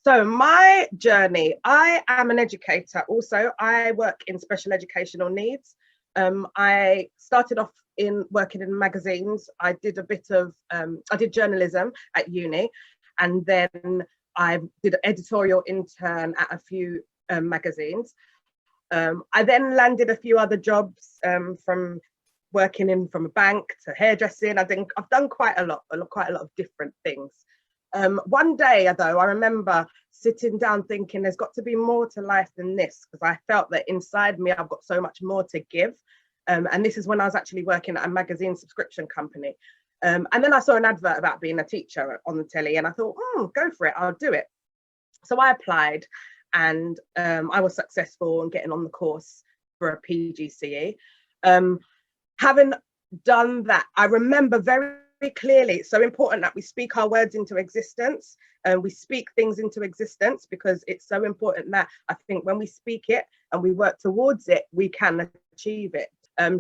So my journey, I am an educator. Also, I work in special educational needs. I started off in working in magazines. I did a bit of, I did journalism at uni, and then I did an editorial intern at a few magazines. I then landed a few other jobs, from working in from a bank to hairdressing. I think I've done quite a lot of different things. One day, though, I remember sitting down thinking there's got to be more to life than this, because I felt that inside me I've got so much more to give. And this is when I was actually working at a magazine subscription company. And then I saw an advert about being a teacher on the telly, and I thought, go for it, I'll do it. So I applied, and I was successful in getting on the course for a PGCE. Having done that, I remember very clearly, it's so important that we speak our words into existence, and we speak things into existence, because it's so important that I think when we speak it and we work towards it, we can achieve it.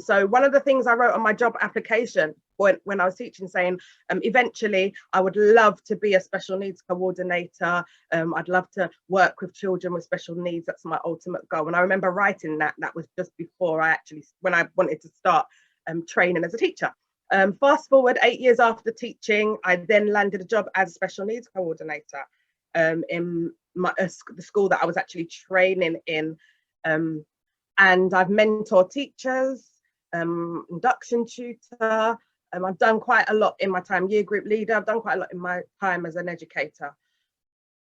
So one of the things I wrote on my job application when I was teaching, saying eventually I would love to be a special needs coordinator. I'd love to work with children with special needs. That's my ultimate goal. And I remember writing that. That was just before when I wanted to start training as a teacher. Fast forward 8 years after teaching, I then landed a job as a special needs coordinator in the school that I was actually training in. And I've mentored teachers, induction tutor. I've done quite a lot in my time, year group leader. I've done quite a lot in my time as an educator.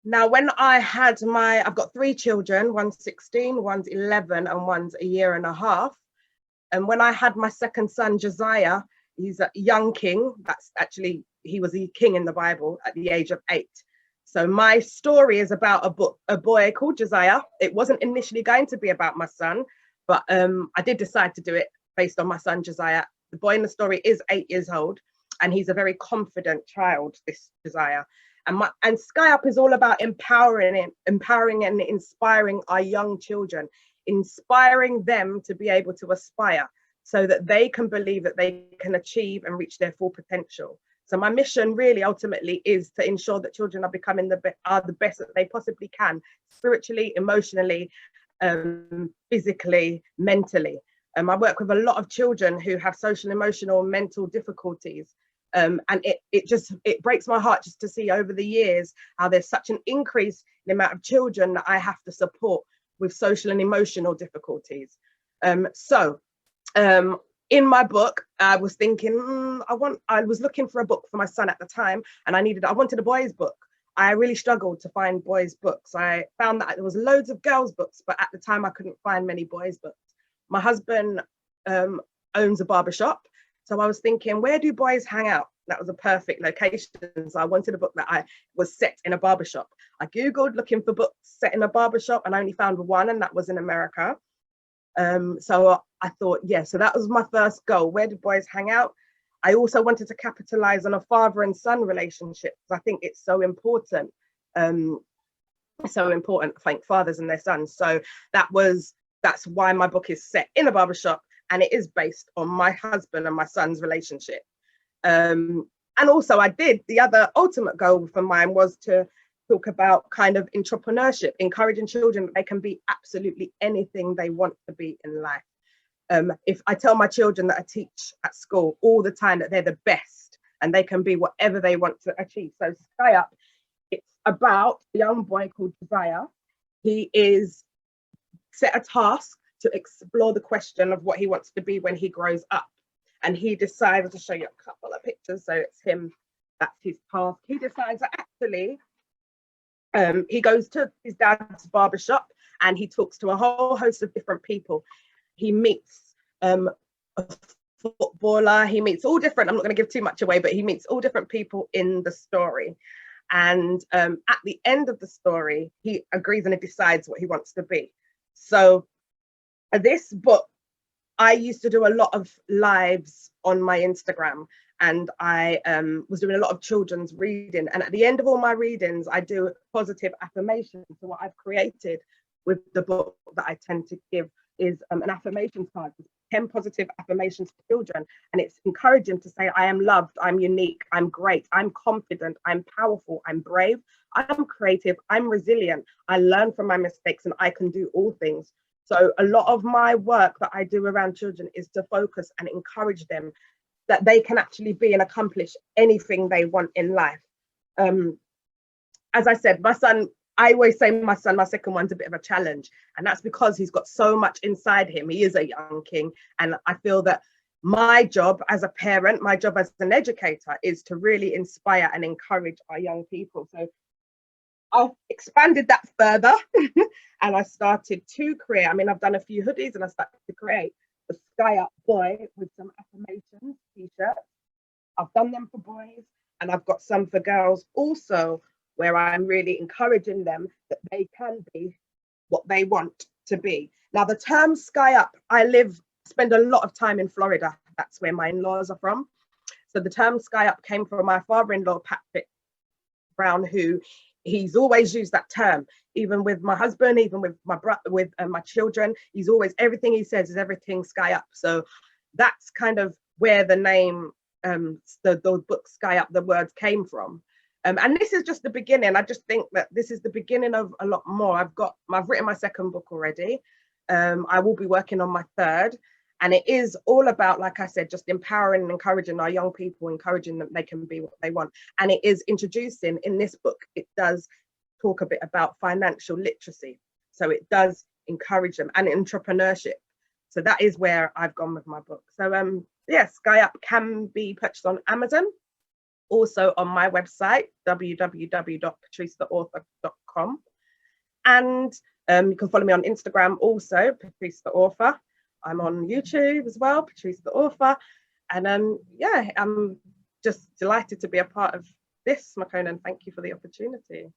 Now, when I've got 3 children, one's 16, one's 11, and one's a year and a half. And when I had my second son, Josiah, he's a young king. He was a king in the Bible at the age of 8. So my story is about a boy called Josiah. It wasn't initially going to be about my son, but I did decide to do it based on my son, Josiah. The boy in the story is 8 years old, and he's a very confident child, this Josiah. And Sky Up is all about empowering and inspiring our young children, inspiring them to be able to aspire so that they can believe that they can achieve and reach their full potential. So my mission really ultimately is to ensure that children are becoming the best that they possibly can, spiritually, emotionally, physically, mentally. I work with a lot of children who have social, emotional, mental difficulties. And it breaks my heart just to see over the years how there's such an increase in the amount of children that I have to support with social and emotional difficulties. In my book, I was thinking, I was looking for a book for my son at the time, and I wanted a boys' book. I really struggled to find boys' books. I found that there was loads of girls' books, but at the time I couldn't find many boys' books. My husband owns a barbershop, so I was thinking, where do boys hang out? That was a perfect location. So I wanted a book that was set in a barbershop. I Googled looking for books set in a barbershop, and I only found one, and that was in America. So I thought, so that was my first goal. Where do boys hang out? I also wanted to capitalize on a father and son relationship, because I think it's so important. I think fathers and their sons. So that's why my book is set in a barbershop, and it is based on my husband and my son's relationship. And also the other ultimate goal for mine was to talk about kind of entrepreneurship, encouraging children that they can be absolutely anything they want to be in life. If I tell my children that I teach at school all the time that they're the best and they can be whatever they want to achieve. So Sky Up, it's about a young boy called Josiah. He is set a task to explore the question of what he wants to be when he grows up. And he decides, to show you a couple of pictures. So it's him, that's his task. He decides that actually, he goes to his dad's barbershop and he talks to a whole host of different people. He meets a footballer, he meets all different, I'm not going to give too much away, but he meets all different people in the story. And at the end of the story, he agrees and he decides what he wants to be. So this book, I used to do a lot of lives on my Instagram, and I was doing a lot of children's reading. And at the end of all my readings, I do positive affirmations. So what I've created with the book that I tend to give is an affirmations card. 10 positive affirmations for children, and it's encouraging to say, I am loved, I'm unique, I'm great, I'm confident, I'm powerful, I'm brave, I'm creative, I'm resilient, I learn from my mistakes, and I can do all things. So a lot of my work that I do around children is to focus and encourage them that they can actually be and accomplish anything they want in life. As I said, my son, I always say my son, my second one's a bit of a challenge. And that's because he's got so much inside him. He is a young king. And I feel that my job as a parent, my job as an educator is to really inspire and encourage our young people. So I've expanded that further and I started to create, I mean, I've done a few hoodies and I started to create the Sky Up Boy with some affirmations t-shirts. I've done them for boys and I've got some for girls also, where I'm really encouraging them that they can be what they want to be. Now, the term Sky Up, spend a lot of time in Florida. That's where my in-laws are from. So the term Sky Up came from my father-in-law, Patrice Brown, who he's always used that term, even with my husband, even with my brother, with my children. He's always, everything he says is everything Sky Up. So that's kind of where the name, the book Sky Up, the words came from. And this is just the beginning. I just think that this is the beginning of a lot more. I've written my second book already. I will be working on my third. And it is all about, like I said, just empowering and encouraging our young people, encouraging them they can be what they want. And it is introducing, in this book, it does talk a bit about financial literacy. So it does encourage them, and entrepreneurship. So that is where I've gone with my book. So yeah, Sky Up can be purchased on Amazon. Also on my website, www.patricetheauthor.com. And you can follow me on Instagram also, Patrice the Author. I'm on YouTube as well, Patrice the Author. And yeah, I'm just delighted to be a part of this, Makona, and thank you for the opportunity.